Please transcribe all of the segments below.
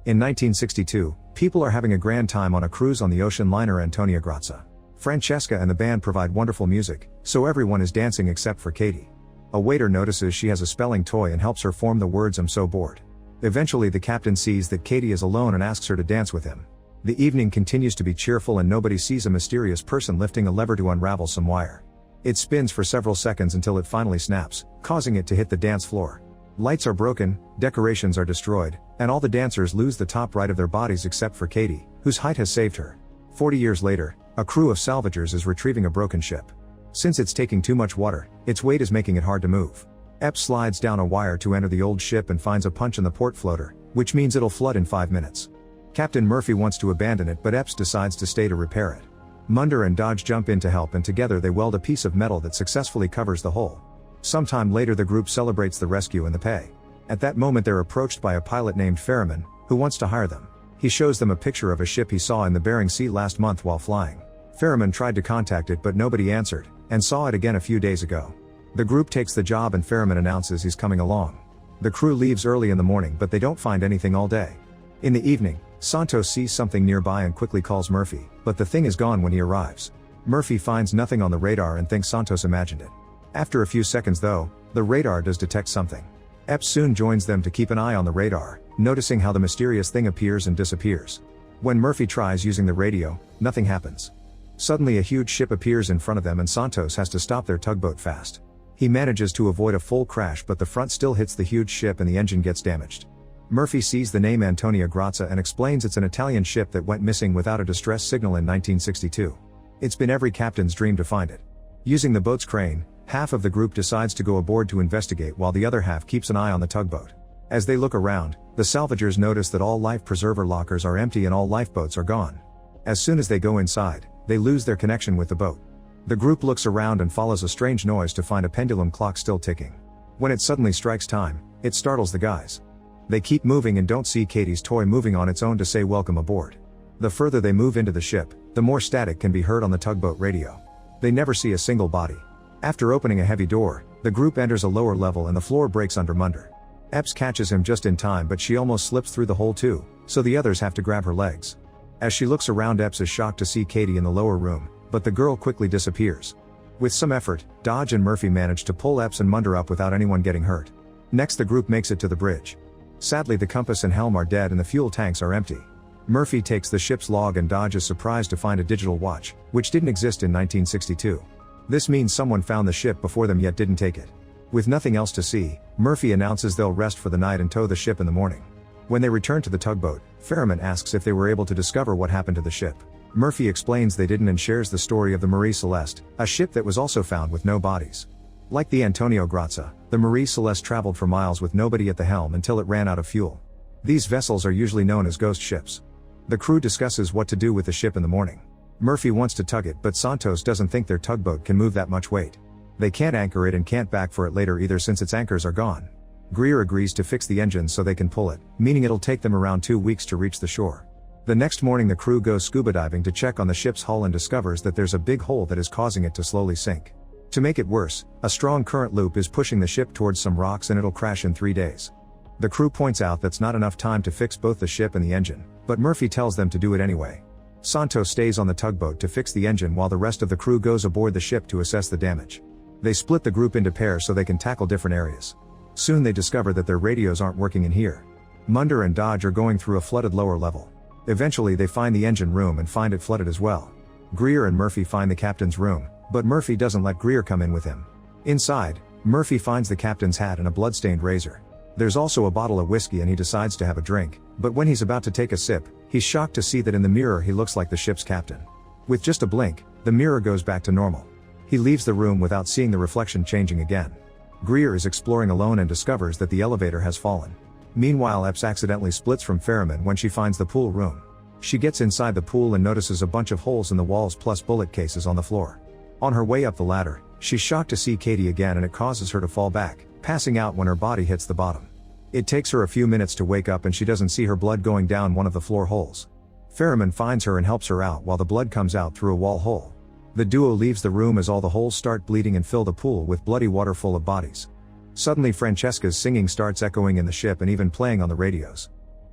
In 1962, people are having a grand time on a cruise on the ocean liner Antonia Grazia. Francesca and the band provide wonderful music, so everyone is dancing except for Katie. A waiter notices she has a spelling toy and helps her form the words "I'm so bored." Eventually the captain sees that Katie is alone and asks her to dance with him. The evening continues to be cheerful and nobody sees a mysterious person lifting a lever to unravel some wire. It spins for several seconds until it finally snaps, causing it to hit the dance floor. Lights are broken, decorations are destroyed, and all the dancers lose the top right of their bodies except for Katie, whose height has saved her. 40 years later, a crew of salvagers is retrieving a broken ship. Since it's taking too much water, its weight is making it hard to move. Epps slides down a wire to enter the old ship and finds a punch in the port floater, which means it'll flood in 5 minutes. Captain Murphy wants to abandon it but Epps decides to stay to repair it. Munder and Dodge jump in to help and together they weld a piece of metal that successfully covers the hole. Sometime later the group celebrates the rescue and the pay. At that moment they're approached by a pilot named Ferriman, who wants to hire them. He shows them a picture of a ship he saw in the Bering Sea last month while flying. Ferriman tried to contact it but nobody answered, and saw it again a few days ago. The group takes the job and Ferriman announces he's coming along. The crew leaves early in the morning but they don't find anything all day. In the evening, Santos sees something nearby and quickly calls Murphy, but the thing is gone when he arrives. Murphy finds nothing on the radar and thinks Santos imagined it. After a few seconds though, the radar does detect something. Epps soon joins them to keep an eye on the radar, noticing how the mysterious thing appears and disappears. When Murphy tries using the radio, nothing happens. Suddenly a huge ship appears in front of them and Santos has to stop their tugboat fast. He manages to avoid a full crash but the front still hits the huge ship and the engine gets damaged. Murphy sees the name Antonia Grazia and explains it's an Italian ship that went missing without a distress signal in 1962. It's been every captain's dream to find it. Using the boat's crane, half of the group decides to go aboard to investigate while the other half keeps an eye on the tugboat. As they look around, the salvagers notice that all life preserver lockers are empty and all lifeboats are gone. As soon as they go inside, they lose their connection with the boat. The group looks around and follows a strange noise to find a pendulum clock still ticking. When it suddenly strikes time, it startles the guys. They keep moving and don't see Katie's toy moving on its own to say welcome aboard. The further they move into the ship, the more static can be heard on the tugboat radio. They never see a single body. After opening a heavy door, the group enters a lower level and the floor breaks under Munder. Epps catches him just in time but she almost slips through the hole too, so the others have to grab her legs. As she looks around Epps is shocked to see Katie in the lower room, but the girl quickly disappears. With some effort, Dodge and Murphy manage to pull Epps and Munder up without anyone getting hurt. Next the group makes it to the bridge. Sadly the compass and helm are dead and the fuel tanks are empty. Murphy takes the ship's log and Dodge is surprised to find a digital watch, which didn't exist in 1962. This means someone found the ship before them yet didn't take it. With nothing else to see, Murphy announces they'll rest for the night and tow the ship in the morning. When they return to the tugboat, Ferriman asks if they were able to discover what happened to the ship. Murphy explains they didn't and shares the story of the Marie Celeste, a ship that was also found with no bodies. Like the Antonia Grazia, the Marie Celeste traveled for miles with nobody at the helm until it ran out of fuel. These vessels are usually known as ghost ships. The crew discusses what to do with the ship in the morning. Murphy wants to tug it but Santos doesn't think their tugboat can move that much weight. They can't anchor it and can't back for it later either since its anchors are gone. Greer agrees to fix the engine so they can pull it, meaning it'll take them around 2 weeks to reach the shore. The next morning the crew goes scuba diving to check on the ship's hull and discovers that there's a big hole that is causing it to slowly sink. To make it worse, a strong current loop is pushing the ship towards some rocks and it'll crash in 3 days. The crew points out that's not enough time to fix both the ship and the engine, but Murphy tells them to do it anyway. Santos stays on the tugboat to fix the engine while the rest of the crew goes aboard the ship to assess the damage. They split the group into pairs so they can tackle different areas. Soon they discover that their radios aren't working in here. Munder and Dodge are going through a flooded lower level. Eventually they find the engine room and find it flooded as well. Greer and Murphy find the captain's room, but Murphy doesn't let Greer come in with him. Inside, Murphy finds the captain's hat and a bloodstained razor. There's also a bottle of whiskey and he decides to have a drink, but when he's about to take a sip, he's shocked to see that in the mirror he looks like the ship's captain. With just a blink, the mirror goes back to normal. He leaves the room without seeing the reflection changing again. Greer is exploring alone and discovers that the elevator has fallen. Meanwhile Epps accidentally splits from Ferriman when she finds the pool room. She gets inside the pool and notices a bunch of holes in the walls plus bullet cases on the floor. On her way up the ladder, she's shocked to see Katie again and it causes her to fall back, passing out when her body hits the bottom. It takes her a few minutes to wake up and she doesn't see her blood going down one of the floor holes. Ferriman finds her and helps her out while the blood comes out through a wall hole. The duo leaves the room as all the holes start bleeding and fill the pool with bloody water full of bodies. Suddenly Francesca's singing starts echoing in the ship and even playing on the radios.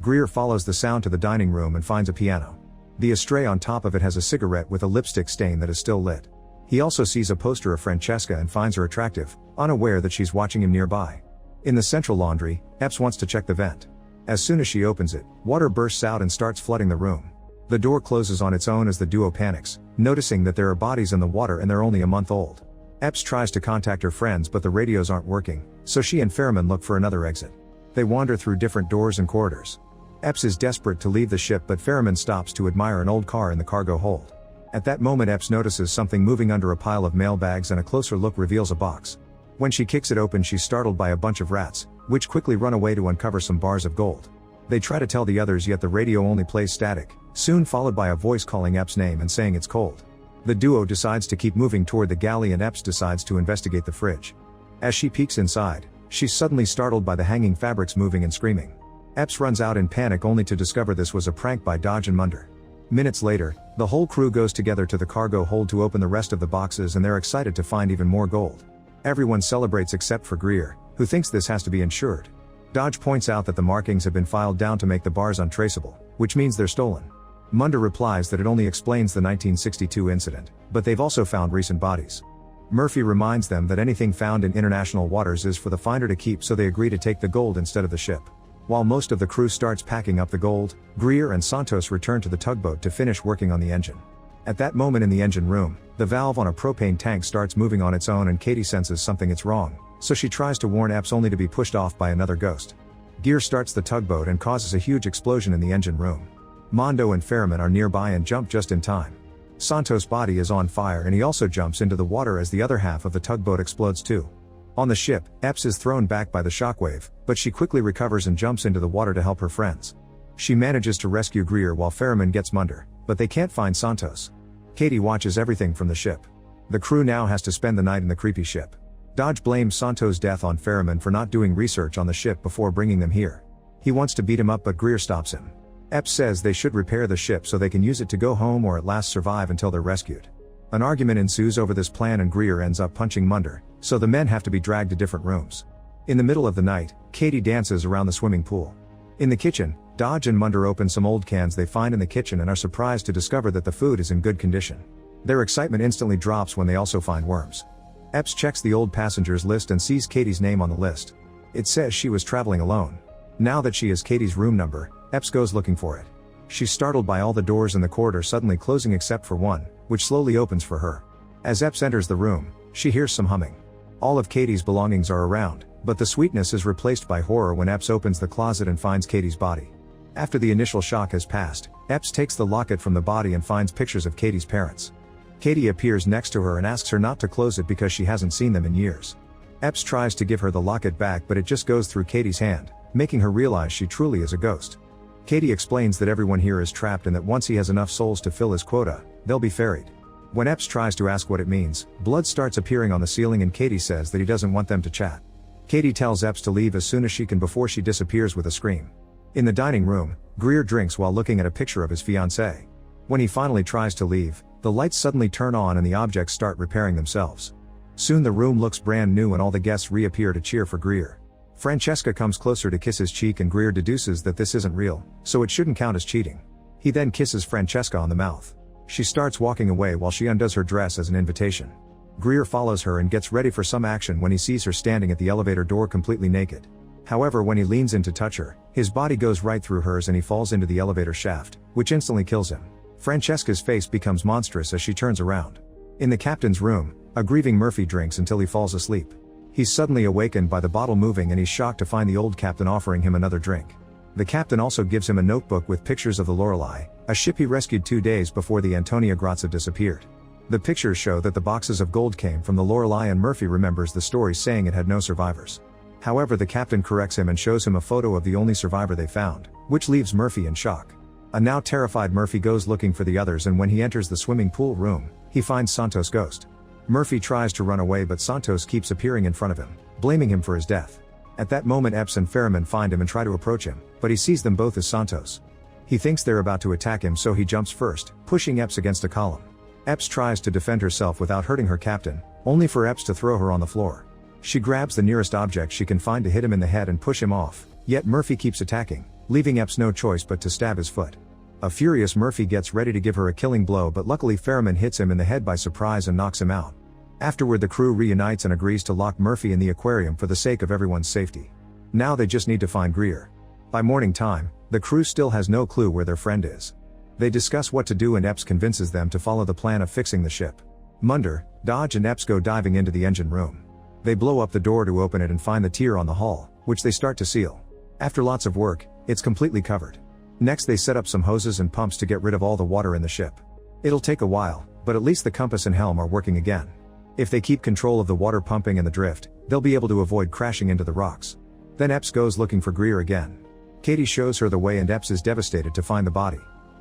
Greer follows the sound to the dining room and finds a piano. The ashtray on top of it has a cigarette with a lipstick stain that is still lit. He also sees a poster of Francesca and finds her attractive, unaware that she's watching him nearby. In the central laundry, Epps wants to check the vent. As soon as she opens it, water bursts out and starts flooding the room. The door closes on its own as the duo panics, noticing that there are bodies in the water and they're only a month old. Epps tries to contact her friends but the radios aren't working, so she and Ferriman look for another exit. They wander through different doors and corridors. Epps is desperate to leave the ship but Ferriman stops to admire an old car in the cargo hold. At that moment Epps notices something moving under a pile of mailbags and a closer look reveals a box. When she kicks it open she's startled by a bunch of rats, which quickly run away to uncover some bars of gold. They try to tell the others yet the radio only plays static, soon followed by a voice calling Epps' name and saying it's cold. The duo decides to keep moving toward the galley and Epps decides to investigate the fridge. As she peeks inside, she's suddenly startled by the hanging fabrics moving and screaming. Epps runs out in panic only to discover this was a prank by Dodge and Munder. Minutes later, the whole crew goes together to the cargo hold to open the rest of the boxes and they're excited to find even more gold. Everyone celebrates except for Greer, who thinks this has to be insured. Dodge points out that the markings have been filed down to make the bars untraceable, which means they're stolen. Munder replies that it only explains the 1962 incident, but they've also found recent bodies. Murphy reminds them that anything found in international waters is for the finder to keep, so they agree to take the gold instead of the ship. While most of the crew starts packing up the gold, Greer and Santos return to the tugboat to finish working on the engine. At that moment in the engine room, the valve on a propane tank starts moving on its own and Katie senses something is wrong, so she tries to warn Epps only to be pushed off by another ghost. Gear starts the tugboat and causes a huge explosion in the engine room. Mondo and Ferriman are nearby and jump just in time. Santos' body is on fire and he also jumps into the water as the other half of the tugboat explodes too. On the ship, Epps is thrown back by the shockwave, but she quickly recovers and jumps into the water to help her friends. She manages to rescue Greer while Ferriman gets Munder, but they can't find Santos. Katie watches everything from the ship. The crew now has to spend the night in the creepy ship. Dodge blames Santos' death on Ferriman for not doing research on the ship before bringing them here. He wants to beat him up but Greer stops him. Epps says they should repair the ship so they can use it to go home or at last survive until they're rescued. An argument ensues over this plan and Greer ends up punching Munder, so the men have to be dragged to different rooms. In the middle of the night, Katie dances around the swimming pool. In the kitchen, Dodge and Munder open some old cans they find in the kitchen and are surprised to discover that the food is in good condition. Their excitement instantly drops when they also find worms. Epps checks the old passengers list and sees Katie's name on the list. It says she was traveling alone. Now that she has Katie's room number, Epps goes looking for it. She's startled by all the doors in the corridor suddenly closing except for one, which slowly opens for her. As Epps enters the room, she hears some humming. All of Katie's belongings are around, but the sweetness is replaced by horror when Epps opens the closet and finds Katie's body. After the initial shock has passed, Epps takes the locket from the body and finds pictures of Katie's parents. Katie appears next to her and asks her not to close it because she hasn't seen them in years. Epps tries to give her the locket back but it just goes through Katie's hand, making her realize she truly is a ghost. Katie explains that everyone here is trapped and that once he has enough souls to fill his quota, they'll be ferried. When Epps tries to ask what it means, blood starts appearing on the ceiling and Katie says that he doesn't want them to chat. Katie tells Epps to leave as soon as she can before she disappears with a scream. In the dining room, Greer drinks while looking at a picture of his fiancée. When he finally tries to leave, the lights suddenly turn on and the objects start repairing themselves. Soon the room looks brand new and all the guests reappear to cheer for Greer. Francesca comes closer to kiss his cheek and Greer deduces that this isn't real, so it shouldn't count as cheating. He then kisses Francesca on the mouth. She starts walking away while she undoes her dress as an invitation. Greer follows her and gets ready for some action when he sees her standing at the elevator door completely naked. However, when he leans in to touch her, his body goes right through hers and he falls into the elevator shaft, which instantly kills him. Francesca's face becomes monstrous as she turns around. In the captain's room, a grieving Murphy drinks until he falls asleep. He's suddenly awakened by the bottle moving and he's shocked to find the old captain offering him another drink. The captain also gives him a notebook with pictures of the Lorelei, a ship he rescued 2 days before the Antonia Grazia disappeared. The pictures show that the boxes of gold came from the Lorelei and Murphy remembers the story saying it had no survivors. However, the captain corrects him and shows him a photo of the only survivor they found, which leaves Murphy in shock. A now terrified Murphy goes looking for the others and when he enters the swimming pool room, he finds Santos' ghost. Murphy tries to run away but Santos keeps appearing in front of him, blaming him for his death. At that moment Epps and Ferriman find him and try to approach him, but he sees them both as Santos. He thinks they're about to attack him so he jumps first, pushing Epps against a column. Epps tries to defend herself without hurting her captain, only for Epps to throw her on the floor. She grabs the nearest object she can find to hit him in the head and push him off, Yet Murphy keeps attacking, leaving Epps no choice but to stab his foot. A furious Murphy gets ready to give her a killing blow, but luckily Ferriman hits him in the head by surprise and knocks him out. Afterward, the crew reunites and agrees to lock Murphy in the aquarium for the sake of everyone's safety. Now they just need to find Greer. By morning time, the crew still has no clue where their friend is. They discuss what to do and Epps convinces them to follow the plan of fixing the ship. Munder, Dodge and Epps go diving into the engine room. They blow up the door to open it and find the tier on the hull, which they start to seal. After lots of work, it's completely covered. Next they set up some hoses and pumps to get rid of all the water in the ship. It'll take a while, but at least the compass and helm are working again. If they keep control of the water pumping and the drift, they'll be able to avoid crashing into the rocks. Then Epps goes looking for Greer again. Katie shows her the way and Epps is devastated to find the body.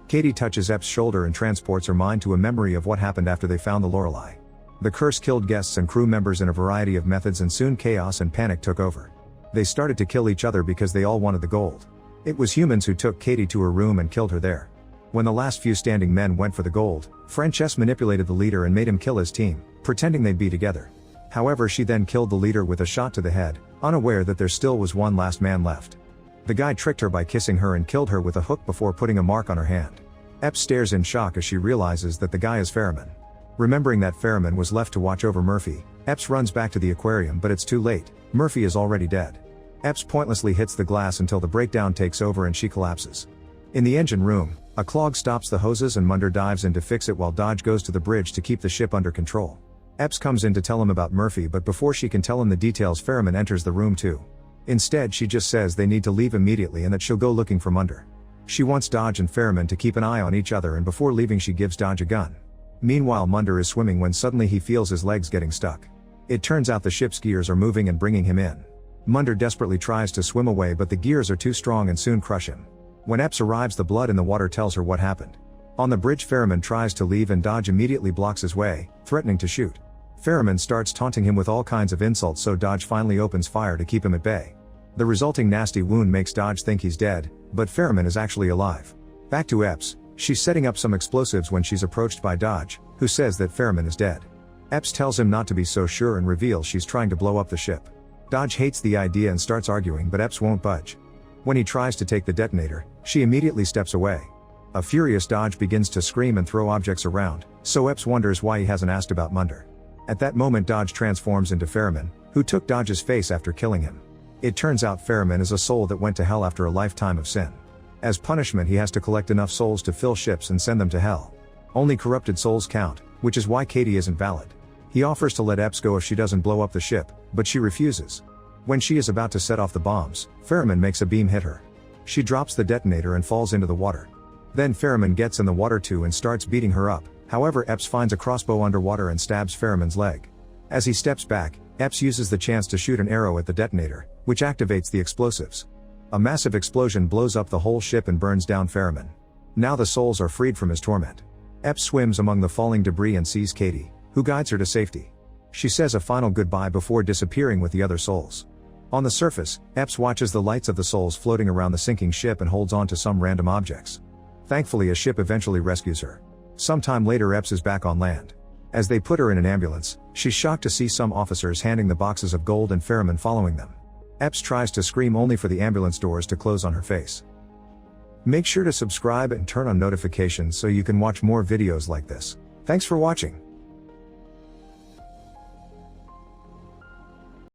Katie touches Epps' shoulder and transports her mind to a memory of what happened after they found the Lorelei. The curse killed guests and crew members in a variety of methods and soon chaos and panic took over. They started to kill each other because they all wanted the gold. It was humans who took Katie to her room and killed her there. When the last few standing men went for the gold, Francesca manipulated the leader and made him kill his team, pretending they'd be together. However, she then killed the leader with a shot to the head, unaware that there still was one last man left. The guy tricked her by kissing her and killed her with a hook before putting a mark on her hand. Epps stares in shock as she realizes that the guy is Ferriman. Remembering that Ferriman was left to watch over Murphy, Epps runs back to the aquarium, but it's too late. Murphy is already dead. Epps pointlessly hits the glass until the breakdown takes over and she collapses. In the engine room, a clog stops the hoses and Munder dives in to fix it while Dodge goes to the bridge to keep the ship under control. Epps comes in to tell him about Murphy, but before she can tell him the details, Ferriman enters the room too. Instead, she just says they need to leave immediately and that she'll go looking for Munder. She wants Dodge and Ferriman to keep an eye on each other, and before leaving she gives Dodge a gun. Meanwhile, Munder is swimming when suddenly he feels his legs getting stuck. It turns out the ship's gears are moving and bringing him in. Munder desperately tries to swim away, but the gears are too strong and soon crush him. When Epps arrives, the blood in the water tells her what happened. On the bridge, Ferriman tries to leave and Dodge immediately blocks his way, threatening to shoot. Ferriman starts taunting him with all kinds of insults, so Dodge finally opens fire to keep him at bay. The resulting nasty wound makes Dodge think he's dead, but Ferriman is actually alive. Back to Epps, she's setting up some explosives when she's approached by Dodge, who says that Ferriman is dead. Epps tells him not to be so sure and reveals she's trying to blow up the ship. Dodge hates the idea and starts arguing, but Epps won't budge. When he tries to take the detonator, she immediately steps away. A furious Dodge begins to scream and throw objects around, so Epps wonders why he hasn't asked about Munder. At that moment, Dodge transforms into Ferriman, who took Dodge's face after killing him. It turns out Ferriman is a soul that went to hell after a lifetime of sin. As punishment, he has to collect enough souls to fill ships and send them to hell. Only corrupted souls count, which is why Katie isn't valid. He offers to let Epps go if she doesn't blow up the ship, but she refuses. When she is about to set off the bombs, Ferriman makes a beam hit her. She drops the detonator and falls into the water. Then Ferriman gets in the water too and starts beating her up. However, Epps finds a crossbow underwater and stabs Ferriman's leg. As he steps back, Epps uses the chance to shoot an arrow at the detonator, which activates the explosives. A massive explosion blows up the whole ship and burns down Ferriman. Now the souls are freed from his torment. Epps swims among the falling debris and sees Katie, who guides her to safety. She says a final goodbye before disappearing with the other souls. On the surface, Epps watches the lights of the souls floating around the sinking ship and holds on to some random objects. Thankfully, a ship eventually rescues her. Sometime later, Epps is back on land. As they put her in an ambulance, she's shocked to see some officers handing the boxes of gold and Ferriman following them. Epps tries to scream only for the ambulance doors to close on her face. Make sure to subscribe and turn on notifications so you can watch more videos like this. Thanks for watching.